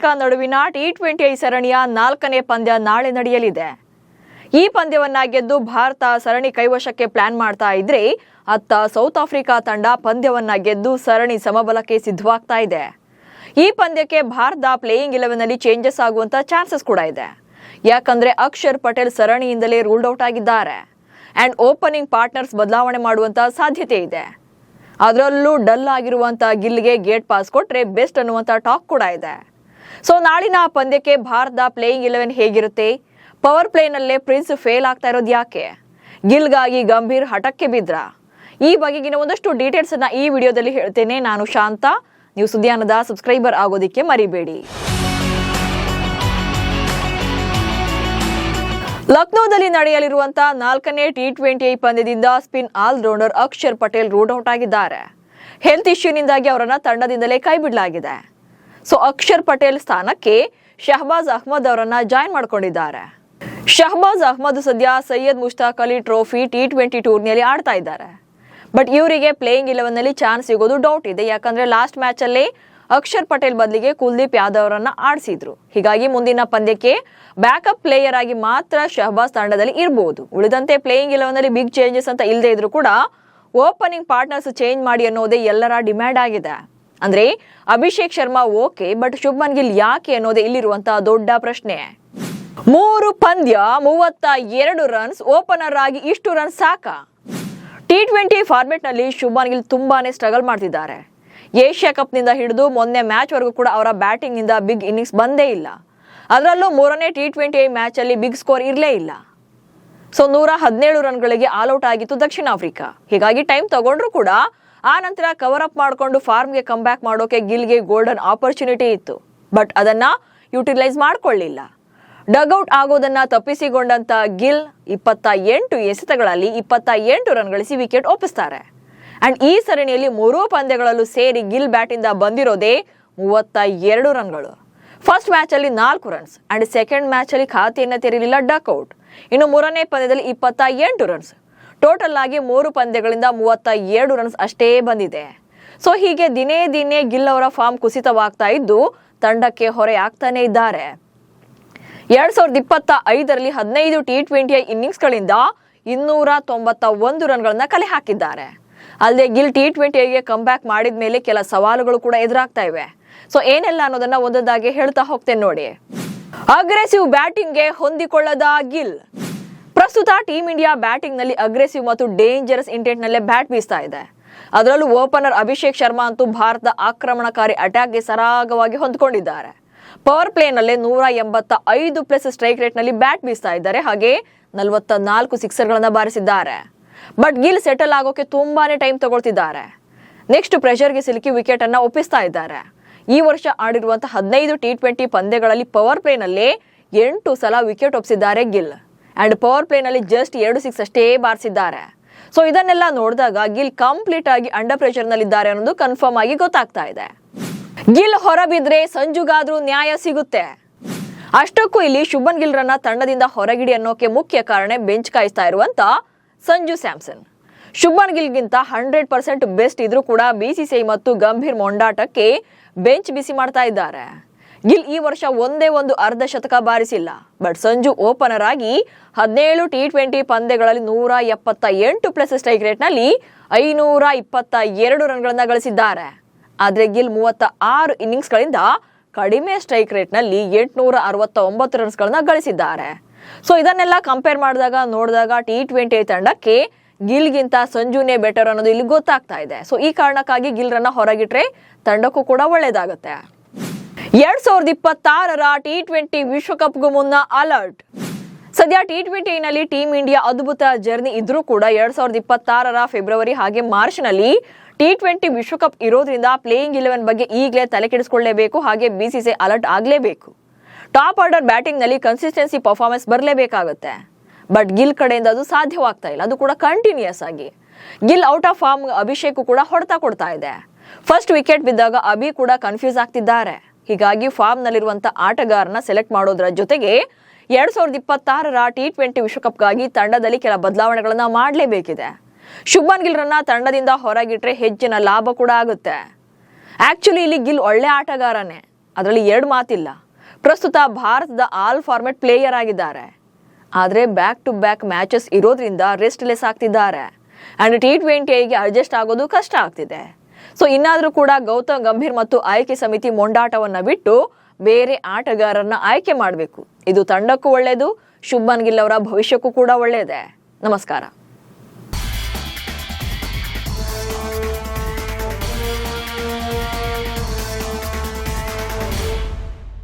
Africa ನಡುವಿನ T20 ಸರಣಿಯ 4ನೇ ಪಂದ್ಯ ನಾಳೆ ನಡೆಯಲಿದೆ. ಈ ಪಂದ್ಯವನ್ನ ಗೆದ್ದು ಭಾರತ ಸರಣಿ ಕೈವಶಕ್ಕೆ ಪ್ಲಾನ್ ಮಾಡ್ತಾ ಇದ್ರೆ, ಅತ್ತ ಸೌತ್ ಆಫ್ರಿಕಾ ತಂಡ ಪಂದ್ಯವನ್ನ ಗೆದ್ದು ಸರಣಿ ಸಮಬಲಕ್ಕೆ ಸಿದ್ಧವಾಗ್ತಾ ಇದೆ. ಈ ಪಂದ್ಯಕ್ಕೆ ಭಾರತ ಪ್ಲೇಯಿಂಗ್ 11 ನಲ್ಲಿ ಚೇಂಜಸ್ ಆಗುವಂತ ಚಾನ್ಸಸ್ ಕೂಡ ಇದೆ. ಯಾಕಂದ್ರೆ ಅಕ್ಷರ್ ಪಟೇಲ್ ಸರಣಿಯಿಂದಲೇ ರೂಲ್ಡ್ ಔಟ್ ಆಗಿದ್ದಾರೆ ಅಂಡ್ ಓಪನಿಂಗ್ ಪಾರ್ಟ್ನರ್ಸ್ ಬದಲಾವಣೆ ಮಾಡುವಂತ ಸಾಧ್ಯತೆ ಇದೆ. ಅದರಲ್ಲೂ ಡಲ್ ಆಗಿರುವಂತ ಗಿಲ್ಗೆ ಗೇಟ್ ಪಾಸ್ ಕೊಟ್ರೆ ಬೆಸ್ಟ್ ಅನ್ನುವಂತ ಟಾಕ್ ಕೂಡ ಇದೆ. ಸೊ ನಾಳಿನ ಪಂದ್ಯಕ್ಕೆ ಭಾರತ ಪ್ಲೇಯಿಂಗ್ 11 ಹೇಗಿರುತ್ತೆ? ಪವರ್ ಪ್ಲೇನಲ್ಲೇ ಪ್ರಿನ್ಸ್ ಫೇಲ್ ಆಗ್ತಾ ಇರೋದು ಯಾಕೆ? ಗಿಲ್ಗಾಗಿ ಗಂಭೀರ್ ಹಠಕ್ಕೆ ಬಿದ್ರ? ಈ ಬಗೆಗಿನ ಒಂದಷ್ಟು ಡೀಟೇಲ್ಸ್ ಅನ್ನ ಈ ವಿಡಿಯೋದಲ್ಲಿ ಹೇಳ್ತೇನೆ. ನಾನು ಶಾಂತ. ನೀವು ಸುದ್ದಿಯಾನದ ಸಬ್ಸ್ಕ್ರೈಬರ್ ಆಗೋದಿಕ್ಕೆ ಮರಿಬೇಡಿ. ಲಕ್ನೋದಲ್ಲಿ ನಡೆಯಲಿರುವಂತಹ 4ನೇ ಟಿ20 ಪಂದ್ಯದಿಂದ spin allrounder Axar Patel ruled out ಆಗಿದ್ದಾರೆ. ಹೆಲ್ತ್ ಇಶ್ಯೂನಿಂದಾಗಿ ಅವರನ್ನ ತಂಡದಿಂದಲೇ ಕೈಬಿಡಲಾಗಿದೆ. ಸೊ ಅಕ್ಷರ್ ಪಟೇಲ್ ಸ್ಥಾನಕ್ಕೆ ಶಹಬಾಜ್ ಅಹ್ಮದ್ ಅವರನ್ನ ಜಾಯಿನ್ ಮಾಡಿಕೊಂಡಿದ್ದಾರೆ. ಶಹಬಾಜ್ ಅಹ್ಮದ್ ಸದ್ಯ ಸೈಯದ್ ಮುಷ್ತಾಕ್ ಅಲಿ ಟ್ರೋಫಿ ಟಿ20 ಟೂರ್ನಿಯಲ್ಲಿ ಆಡ್ತಾ ಇದ್ದಾರೆ. ಬಟ್ ಇವರಿಗೆ ಪ್ಲೇಯಿಂಗ್ 11 ನಲ್ಲಿ ಚಾನ್ಸ್ ಸಿಗೋದು ಡೌಟ್ ಇದೆ. ಯಾಕಂದ್ರೆ ಲಾಸ್ಟ್ ಮ್ಯಾಚ್ ಅಲ್ಲಿ ಅಕ್ಷರ್ ಪಟೇಲ್ ಬದಲಿಗೆ ಕುಲ್ದೀಪ್ ಯಾದವ್ ಅವರನ್ನ ಆಡಿಸಿದ್ರು. ಹೀಗಾಗಿ ಮುಂದಿನ ಪಂದ್ಯಕ್ಕೆ ಬ್ಯಾಕಪ್ ಪ್ಲೇಯರ್ ಆಗಿ ಮಾತ್ರ ಶಹಬಾಜ್ ತಂಡದಲ್ಲಿ ಇರಬಹುದು. ಉಳಿದಂತೆ ಪ್ಲೇಯಿಂಗ್ 11 ನಲ್ಲಿ ಬಿಗ್ ಚೇಂಜಸ್ ಅಂತ ಇಲ್ಲದೆ ಇದ್ರು ಕೂಡ ಓಪನಿಂಗ್ ಪಾರ್ಟ್ನರ್ಸ್ ಚೇಂಜ್ ಮಾಡಿ ಅನ್ನೋದೇ ಎಲ್ಲರ ಡಿಮ್ಯಾಂಡ್ ಆಗಿದೆ. ಅಂದ್ರೆ ಅಭಿಷೇಕ್ ಶರ್ಮಾ ಓಕೆ, ಬಟ್ ಶುಭ್ಮನ್ ಗಿಲ್ ಯಾಕೆ ಅನ್ನೋದೇ ಇಲ್ಲಿರುವಂತಹ ದೊಡ್ಡ ಪ್ರಶ್ನೆ. 3 ಪಂದ್ಯ 32 ರನ್ಸ್, ಓಪನರ್ ಆಗಿ ಇಷ್ಟು ರನ್ಸ್ ಸಾಕಾ? ಟಿ20 ಫಾರ್ಮೆಟ್ ನಲ್ಲಿ ಶುಭ್ಮನ್ ಗಿಲ್ ತುಂಬಾನೇ ಸ್ಟ್ರಗಲ್ ಮಾಡ್ತಿದ್ದಾರೆ. ಏಷ್ಯಾ ಕಪ್ ನಿಂದ ಹಿಡಿದು ಮೊನ್ನೆ ಮ್ಯಾಚ್ ವರೆಗೂ ಕೂಡ ಅವರ ಬ್ಯಾಟಿಂಗ್ ನಿಂದ ಬಿಗ್ ಇನ್ನಿಂಗ್ಸ್ ಬಂದೇ ಇಲ್ಲ. ಅದರಲ್ಲೂ 3ನೇ ಟಿ20 ಮ್ಯಾಚ್ ಅಲ್ಲಿ ಬಿಗ್ ಸ್ಕೋರ್ ಇರಲೇ ಇಲ್ಲ. ಸೊ 117 ರನ್ಗಳಿಗೆ ಆಲ್ಔಟ್ ಆಗಿತ್ತು ದಕ್ಷಿಣ ಆಫ್ರಿಕಾ. ಹೀಗಾಗಿ ಟೈಮ್ ತಗೊಂಡ್ರು ಕೂಡ ಆ ನಂತರ ಕವರ್ ಅಪ್ ಮಾಡಿಕೊಂಡು ಫಾರ್ಮ್ಗೆ ಕಮ್ ಬ್ಯಾಕ್ ಮಾಡೋಕೆ ಗಿಲ್ಗೆ ಗೋಲ್ಡನ್ ಆಪರ್ಚುನಿಟಿ ಇತ್ತು. ಬಟ್ ಅದನ್ನ ಯುಟಿಲೈಸ್ ಮಾಡ್ಕೊಳ್ಳಿಲ್ಲ. ಡಗ್ಔಟ್ ಆಗೋದನ್ನ ತಪ್ಪಿಸಿಕೊಂಡಂತ ಗಿಲ್ 28 ಎಸೆತಗಳಲ್ಲಿ 28 ರನ್ ಗಳಿಸಿ ವಿಕೆಟ್ ಒಪ್ಪಿಸ್ತಾರೆ. ಅಂಡ್ ಈ ಸರಣಿಯಲ್ಲಿ 3 ಪಂದ್ಯಗಳಲ್ಲೂ ಸೇರಿ ಗಿಲ್ ಬ್ಯಾಟ್ ಇಂದ ಬಂದಿರೋದೇ 32 ರನ್ಗಳು. ಫಸ್ಟ್ ಮ್ಯಾಚ್ ಅಲ್ಲಿ 4 ರನ್ಸ್ ಅಂಡ್ ಸೆಕೆಂಡ್ ಮ್ಯಾಚ್ ಅಲ್ಲಿ ಖಾತೆಯನ್ನ ತೆರೀಲಿಲ್ಲ ಡಕ್ಔಟ್. ಇನ್ನು 3ನೇ ಪಂದ್ಯದಲ್ಲಿ 28 ರನ್ಸ್. ಟೋಟಲ್ ಆಗಿ 3 ಪಂದ್ಯಗಳಿಂದ 32 ರನ್ಸ್ ಅಷ್ಟೇ ಬಂದಿದೆ. ಸೊ ಹೀಗೆ ದಿನೇ ದಿನೇ ಗಿಲ್ ಅವರ ಫಾರ್ಮ್ ಕುಸಿತವಾಗ್ತಾ ಇದ್ದು ತಂಡಕ್ಕೆ ಹೊರೆ ಆಗ್ತಾನೆ ಇದ್ದಾರೆ. 2025ರಲ್ಲಿ 15 ಟಿ20 ಇನ್ನಿಂಗ್ಸ್ ಗಳಿಂದ 291 ರನ್ಗಳನ್ನ ಕಲೆ ಹಾಕಿದ್ದಾರೆ. ಅಲ್ಲದೆ ಗಿಲ್ ಟಿ20ಗೆ ಕಮ್ ಬ್ಯಾಕ್ ಮಾಡಿದ ಮೇಲೆ ಕೆಲ ಸವಾಲುಗಳು ಕೂಡ ಎದುರಾಗ್ತಾ ಇವೆ. ಸೊ ಏನೆಲ್ಲ ಅನ್ನೋದನ್ನ ಒಂದೊಂದಾಗಿ ಹೇಳ್ತಾ ಹೋಗ್ತೇನೆ ನೋಡಿ. ಅಗ್ರೆಸಿವ್ ಬ್ಯಾಟಿಂಗ್ಗೆ ಹೊಂದಿಕೊಳ್ಳದ ಗಿಲ್. ಪ್ರಸ್ತುತ ಟೀಮ್ ಇಂಡಿಯಾ ಬ್ಯಾಟಿಂಗ್ ನಲ್ಲಿ ಅಗ್ರೆಸಿವ್ ಮತ್ತು ಡೇಂಜರಸ್ ಇಂಟೆಂಟ್ ನಲ್ಲೇ ಬ್ಯಾಟ್ ಬೀಸ್ತಾ ಇದೆ. ಅದರಲ್ಲೂ ಓಪನರ್ ಅಭಿಷೇಕ್ ಶರ್ಮಾ ಅಂತೂ ಭಾರತದ ಆಕ್ರಮಣಕಾರಿ ಅಟ್ಯಾಕ್ಗೆ ಸರಾಗವಾಗಿ ಹೊಂದಿಕೊಂಡಿದ್ದಾರೆ. ಪವರ್ ಪ್ಲೇ ನಲ್ಲೇ 185+ ಸ್ಟ್ರೈಕ್ ರೇಟ್ ನಲ್ಲಿ ಬ್ಯಾಟ್ ಬೀಸ್ತಾ ಇದ್ದಾರೆ. ಹಾಗೆ 44 ಸಿಕ್ಸರ್ಗಳನ್ನ ಬಾರಿಸಿದ್ದಾರೆ. ಬಟ್ ಗಿಲ್ ಸೆಟಲ್ ಆಗೋಕೆ ತುಂಬಾನೇ ಟೈಮ್ ತಗೊಳ್ತಿದ್ದಾರೆ. ನೆಕ್ಸ್ಟ್ ಪ್ರೆಷರ್ಗೆ ಸಿಲುಕಿ ವಿಕೆಟ್ ಅನ್ನ ಒಪ್ಪಿಸ್ತಾ ಇದ್ದಾರೆ. ಈ ವರ್ಷ ಆಡಿರುವಂತಹ 15 ಟಿ20 ಪಂದ್ಯಗಳಲ್ಲಿ ಪವರ್ ಪ್ಲೇ ನಲ್ಲೇ 8 ಸಲ ವಿಕೆಟ್ ಒಪ್ಪಿಸಿದ್ದಾರೆ ಗಿಲ್. ಅಂಡ್ ಪವರ್ ಪ್ಲೇ ನಲ್ಲಿ ಜಸ್ಟ್ 2 ಸಿಕ್ಸ್ ಅಷ್ಟೇ ಬಾರಿಸಿದ್ದಾರೆ. ಸೊ ಇದನ್ನೆಲ್ಲ ನೋಡಿದಾಗ ಗಿಲ್ ಕಂಪ್ಲೀಟ್ ಆಗಿ ಅಂಡರ್ ಪ್ರೆಷರ್ ನಲ್ಲಿದ್ದಾರೆ ಅನ್ನೋದು ಕನ್ಫರ್ಮ್ ಆಗಿ ಗೊತ್ತಾಗ್ತಾ ಇದೆ. ಗಿಲ್ ಹೊರಬಿದ್ರೆ ಸಂಜುಗಾದ್ರೂ ನ್ಯಾಯ ಸಿಗುತ್ತೆ. ಅಷ್ಟಕ್ಕೂ ಇಲ್ಲಿ ಶುಭ್ಮನ್ ಗಿಲ್ ರನ್ನ ತಂಡದಿಂದ ಹೊರಗಿಡಿ ಅನ್ನೋಕೆ ಮುಖ್ಯ ಕಾರಣ ಬೆಂಚ್ ಕಾಯಿಸ್ತಾ ಇರುವಂತ ಸಂಜು ಸ್ಯಾಮ್ಸನ್. ಶುಭ್ಮನ್ ಗಿಲ್ಗಿಂತ 100% ಬೆಸ್ಟ್ ಇದ್ರೂ ಕೂಡ ಬಿಸಿಸಿಐ ಮತ್ತು ಗಂಭೀರ್ ಮೊಂಡಾಟಕ್ಕೆ ಬೆಂಚ್ ಬಿಸಿ ಮಾಡ್ತಾ ಇದ್ದಾರೆ. ಗಿಲ್ ಈ ವರ್ಷ ಒಂದೇ ಒಂದು ಅರ್ಧ ಶತಕ ಬಾರಿಸಿಲ್ಲ. ಬಟ್ ಸಂಜು ಓಪನರ್ ಆಗಿ 17 ಟಿ20 ಪಂದ್ಯಗಳಲ್ಲಿ 178+ ಸ್ಟ್ರೈಕ್ ರೇಟ್ ನಲ್ಲಿ 522 ರನ್ಗಳನ್ನ ಗಳಿಸಿದ್ದಾರೆ. ಆದ್ರೆ ಗಿಲ್ 36 ಇನ್ನಿಂಗ್ಸ್ ಗಳಿಂದ ಕಡಿಮೆ ಸ್ಟ್ರೈಕ್ ರೇಟ್ ನಲ್ಲಿ 869 ರನ್ಸ್ ಗಳನ್ನ ಗಳಿಸಿದ್ದಾರೆ. ಸೊ ಇದನ್ನೆಲ್ಲ ಕಂಪೇರ್ ಮಾಡಿದಾಗ ನೋಡಿದಾಗ ಟಿ20 ತಂಡಕ್ಕೆ ಗಿಲ್ಗಿಂತ ಸಂಜುನೇ ಬೆಟರ್ ಅನ್ನೋದು ಇಲ್ಲಿ ಗೊತ್ತಾಗ್ತಾ ಇದೆ. ಸೊ ಈ ಕಾರಣಕ್ಕಾಗಿ ಗಿಲ್ ರನ್ನ ಹೊರಗಿಟ್ರೆ ತಂಡಕ್ಕೂ ಕೂಡ ಒಳ್ಳೇದಾಗುತ್ತೆ. 2026ರ ಟಿ20 ವಿಶ್ವಕಪ್ಗೂ ಮುನ್ನ ಅಲರ್ಟ್. ಸದ್ಯ ಟಿ20 ನಲ್ಲಿ ಟೀಮ್ ಇಂಡಿಯಾ ಅದ್ಭುತ ಜರ್ನಿ ಇದ್ರೂ ಕೂಡ 2026ರ ಫೆಬ್ರವರಿ ಹಾಗೆ ಮಾರ್ಚ್ ನಲ್ಲಿ ಟಿ20 ವಿಶ್ವಕಪ್ ಇರೋದ್ರಿಂದ ಪ್ಲೇಯಿಂಗ್ 11 ಬಗ್ಗೆ ಈಗಲೇ ತಲೆ ಕೆಡಿಸಿಕೊಳ್ಳಲೇಬೇಕು. ಹಾಗೆ ಬಿಸಿಸಿಐ ಅಲರ್ಟ್ ಆಗಲೇಬೇಕು. ಟಾಪ್ ಆರ್ಡರ್ ಬ್ಯಾಟಿಂಗ್ ನಲ್ಲಿ ಕನ್ಸಿಸ್ಟೆನ್ಸಿ ಪರ್ಫಾರ್ಮೆನ್ಸ್ ಬರಲೇಬೇಕಾಗುತ್ತೆ. ಬಟ್ ಗಿಲ್ ಕಡೆಯಿಂದ ಅದು ಸಾಧ್ಯವಾಗ್ತಾ ಇಲ್ಲ. ಅದು ಕೂಡ ಕಂಟಿನ್ಯೂಸ್ ಆಗಿ. Gill out of form Abhishek ಕೂಡ ಹೊಡೆತ ಕೊಡ್ತಾ ಇದೆ. ಫಸ್ಟ್ ವಿಕೆಟ್ ಬಿದ್ದಾಗ ಅಭಿ ಕೂಡ ಕನ್ಫ್ಯೂಸ್ ಆಗ್ತಿದ್ದಾರೆ. ಹೀಗಾಗಿ ಫಾರ್ಮ್ ನಲ್ಲಿರುವಂತ ಆಟಗಾರನ ಸೆಲೆಕ್ಟ್ ಮಾಡೋದ್ರ ಜೊತೆಗೆ 2026ರ ಟಿ20 ವಿಶ್ವಕಪ್ಗಾಗಿ ತಂಡದಲ್ಲಿ ಕೆಲ ಬದಲಾವಣೆಗಳನ್ನ ಮಾಡಲೇಬೇಕಿದೆ. ಶುಭ್ಮನ್ ಗಿಲ್ ರನ್ನ ತಂಡದಿಂದ ಹೊರಗಿಟ್ರೆ ಹೆಚ್ಚಿನ ಲಾಭ ಕೂಡ ಆಗುತ್ತೆ. ಆಕ್ಚುಲಿ ಇಲ್ಲಿ ಗಿಲ್ ಒಳ್ಳೆ ಆಟಗಾರನೇ. ಅದರಲ್ಲಿ ಎರಡು ಮಾತಿಲ್ಲ. ಪ್ರಸ್ತುತ ಭಾರತದ ಆಲ್ ಫಾರ್ಮೆಟ್ ಪ್ಲೇಯರ್ ಆಗಿದ್ದಾರೆ. ಆದರೆ ಬ್ಯಾಕ್ ಟು ಬ್ಯಾಕ್ ಮ್ಯಾಚಸ್ ಇರೋದ್ರಿಂದ ರೆಸ್ಟ್ಲೆಸ್ ಆಗ್ತಿದ್ದಾರೆ. ಅಂಡ್ T20ಗೆ ಅಡ್ಜಸ್ಟ್ ಆಗೋದು ಕಷ್ಟ ಆಗ್ತಿದೆ. ಸೊ ಇನ್ನಾದರೂ ಕೂಡ ಗೌತಮ್ ಗಂಭೀರ್ ಮತ್ತು ಆಯ್ಕೆ ಸಮಿತಿ ಮೊಂಡಾಟವನ್ನ ಬಿಟ್ಟು ಬೇರೆ ಆಟಗಾರರನ್ನ ಆಯ್ಕೆ ಮಾಡಬೇಕು. ಇದು ತಂಡಕ್ಕೂ ಒಳ್ಳೆಯದು, ಶುಭ್ಮನ್ ಗಿಲ್ ಅವರ ಭವಿಷ್ಯಕ್ಕೂ ಕೂಡ ಒಳ್ಳೆಯದೇ. ನಮಸ್ಕಾರ.